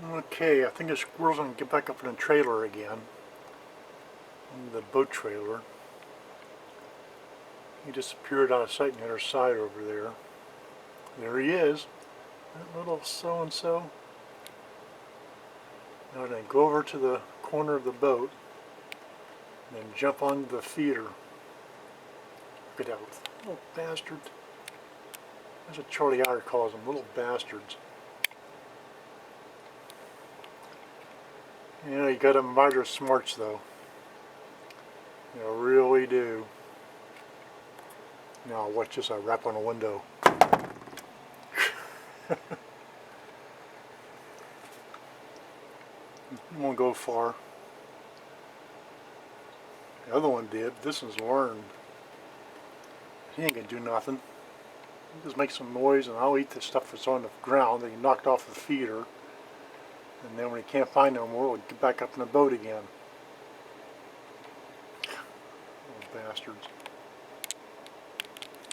Okay, I think the squirrel's gonna get back up in the trailer again. In the boat trailer. He disappeared out of sight on the other side over there. There he is. That little so-and-so. Now then go over to the corner of the boat and then jump onto the feeder. Get out. Little bastard. That's what Charlie Otter calls them, little bastards. You know, you gotta admire their smarts though. You really do. Now watch this, I rap on a window. It won't go far. The other one did. This one's learned. He ain't gonna do nothing. He just make some noise and I'll eat the stuff that's on the ground that he knocked off the feeder. And then when he can't find no more, we'll get back up in the boat again. Little bastards.